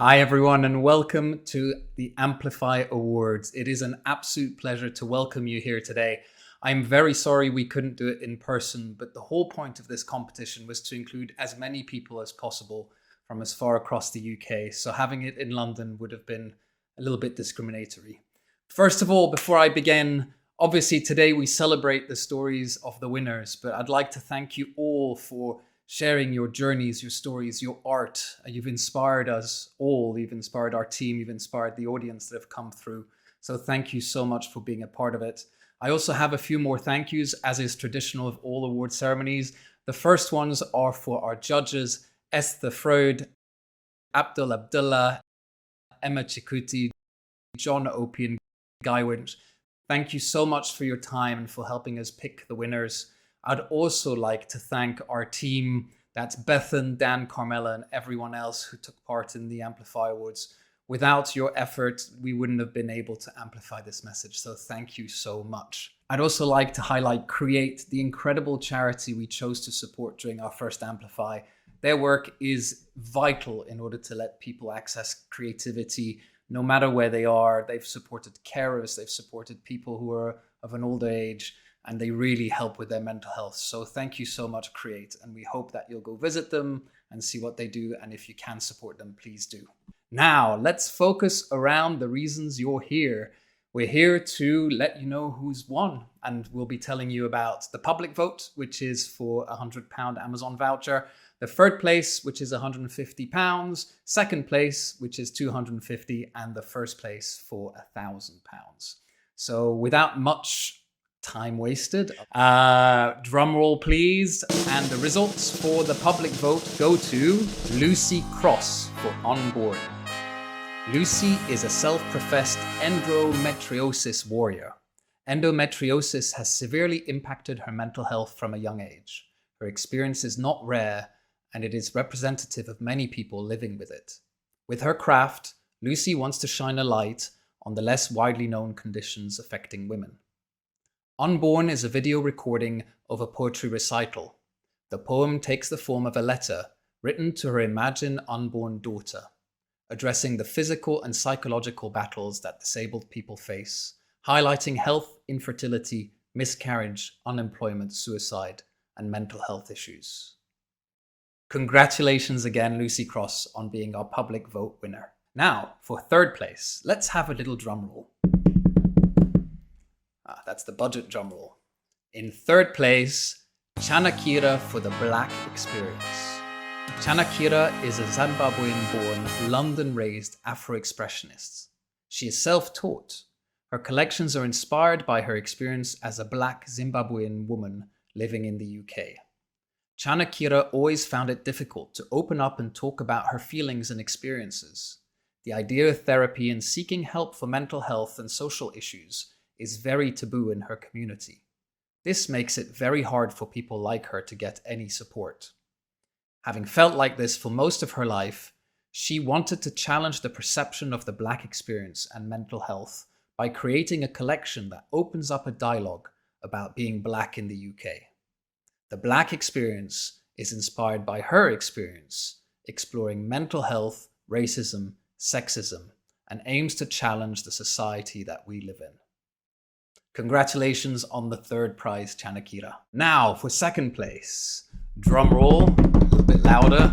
Hi, everyone, and welcome to the Amplify Awards. It is an absolute pleasure to welcome you here today. I'm very sorry we couldn't do it in person, but the whole point of this competition was to include as many people as possible from as far across the UK. So having it in London would have been a little bit discriminatory. First of all, before I begin, obviously today we celebrate the stories of the winners, but I'd like to thank you all for sharing your journeys, your stories, your art. You've inspired us all. You've inspired our team. You've inspired the audience that have come through. So thank you so much for being a part of it. I also have a few more thank yous, as is traditional of all award ceremonies. The first ones are for our judges, Esther Freud, Abdul Abdullah, Emma Chikuti, John Opie, and Guy Winch. Thank you so much for your time and for helping us pick the winners. I'd also like to thank our team. That's Bethan, Dan, Carmela, and everyone else who took part in the Amplify Awards. Without your effort, we wouldn't have been able to amplify this message. So thank you so much. I'd also like to highlight Create, the incredible charity we chose to support during our first Amplify. Their work is vital in order to let people access creativity no matter where they are. They've supported carers, they've supported people who are of an older age, and they really help with their mental health. So thank you so much, Create. And we hope that you'll go visit them and see what they do. And if you can support them, please do. Now, let's focus around the reasons you're here. We're here to let you know who's won. And we'll be telling you about the public vote, which is for a £100 Amazon voucher. The third place, which is £150. Second place, which is £250. And the first place for £1,000. So without much time wasted. Drum roll, please. And the results for the public vote go to Lucy Cross for Unborn. Lucy is a self-professed endometriosis warrior. Endometriosis has severely impacted her mental health from a young age. Her experience is not rare, and it is representative of many people living with it. With her craft, Lucy wants to shine a light on the less widely known conditions affecting women. Unborn is a video recording of a poetry recital. The poem takes the form of a letter written to her imagined unborn daughter, addressing the physical and psychological battles that disabled people face, highlighting health, infertility, miscarriage, unemployment, suicide, and mental health issues. Congratulations again, Lucy Cross, on being our public vote winner. Now, for third place, let's have a little drum roll. That's the budget drum roll. In third place, Chanakira for the Black Experience. Chanakira is a Zimbabwean-born, London-raised Afro-expressionist. She is self-taught. Her collections are inspired by her experience as a Black Zimbabwean woman living in the UK. Chanakira always found it difficult to open up and talk about her feelings and experiences. The idea of therapy and seeking help for mental health and social issues is very taboo in her community. This makes it very hard for people like her to get any support. Having felt like this for most of her life, she wanted to challenge the perception of the Black experience and mental health by creating a collection that opens up a dialogue about being Black in the UK. The Black experience is inspired by her experience, exploring mental health, racism, sexism, and aims to challenge the society that we live in. Congratulations on the third prize, Chanakira. Now for second place. Drum roll, a little bit louder.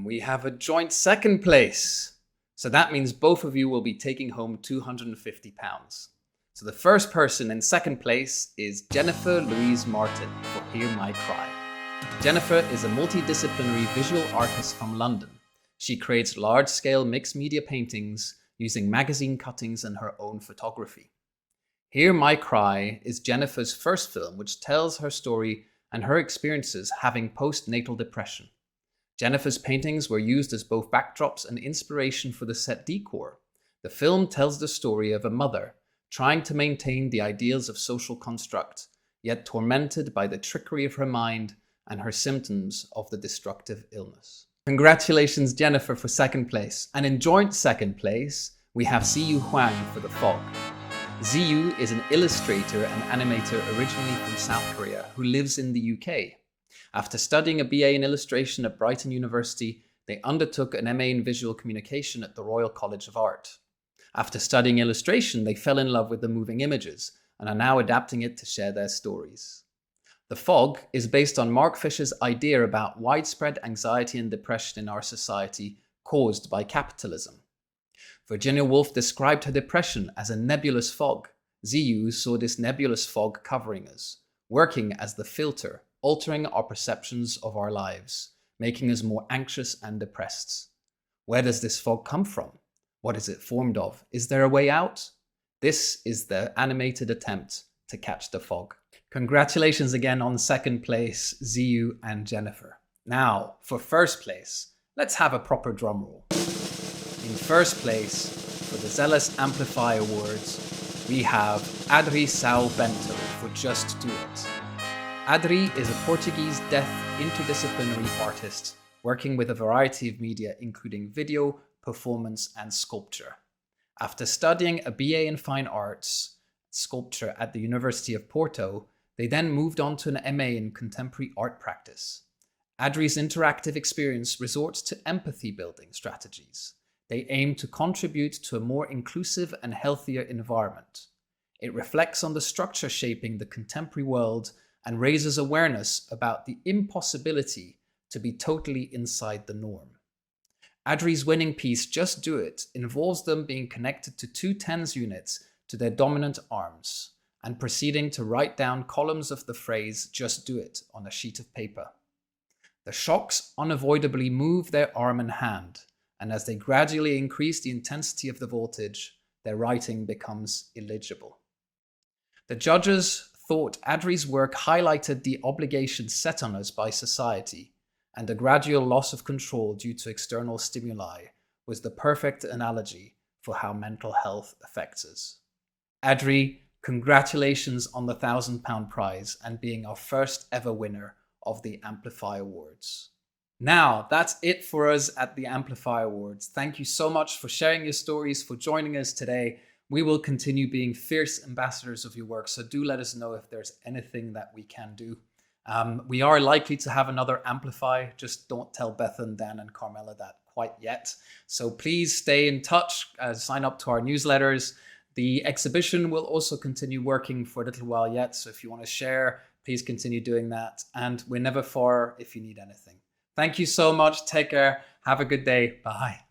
We have a joint second place. So that means both of you will be taking home £250. So the first person in second place is Jennifer Louise Martin for Hear My Cry. Jennifer is a multidisciplinary visual artist from London. She creates large-scale mixed media paintings using magazine cuttings and her own photography. Hear My Cry is Jennifer's first film, which tells her story and her experiences having postnatal depression. Jennifer's paintings were used as both backdrops and inspiration for the set decor. The film tells the story of a mother trying to maintain the ideals of social construct, yet tormented by the trickery of her mind and her symptoms of the destructive illness. Congratulations, Jennifer, for second place. And in joint second place, we have Ziyu Huang for The Fog. Ziyu is an illustrator and animator originally from South Korea who lives in the UK. After studying a BA in illustration at Brighton University, They undertook an MA in Visual Communication at the Royal College of Art. After studying illustration, they fell in love with the moving images and are now adapting it to share their stories. The Fog is based on Mark Fisher's idea about widespread anxiety and depression in our society caused by capitalism. Virginia Woolf described her depression as a nebulous fog. ZU saw this nebulous fog covering us, working as the filter, altering our perceptions of our lives, making us more anxious and depressed. Where does this fog come from? What is it formed of? Is there a way out? This is the animated attempt to catch the fog. Congratulations again on second place, ZU and Jennifer. Now, for first place, let's have a proper drum roll. In first place, for the Zealous Amplify Awards, we have Adri Sao Bento for Just Do It. Adri is a Portuguese deaf interdisciplinary artist working with a variety of media including video, performance and sculpture. After studying a BA in Fine Arts, sculpture at the University of Porto, they then moved on to an MA in Contemporary Art Practice. Adri's interactive experience resorts to empathy building strategies. They aim to contribute to a more inclusive and healthier environment. It reflects on the structure shaping the contemporary world and raises awareness about the impossibility to be totally inside the norm. Adri's winning piece, Just Do It, involves them being connected to two tens units to their dominant arms and proceeding to write down columns of the phrase "Just do it" on a sheet of paper. The shocks unavoidably move their arm and hand, and as they gradually increase the intensity of the voltage, their writing becomes illegible. The judges thought Adri's work highlighted the obligations set on us by society, and the gradual loss of control due to external stimuli was the perfect analogy for how mental health affects us. Adri, congratulations on the £1,000 prize and being our first ever winner of the Amplify Awards. Now, that's it for us at the Amplify Awards. Thank you so much for sharing your stories, for joining us today. We will continue being fierce ambassadors of your work, so do let us know if there's anything that we can do. We are likely to have another Amplify, just don't tell Bethan, Dan and Carmela that quite yet. So please stay in touch, sign up to our newsletters. The exhibition will also continue working for a little while yet, so if you want to share, please continue doing that. And we're never far if you need anything. Thank you so much. Take care. Have a good day. Bye.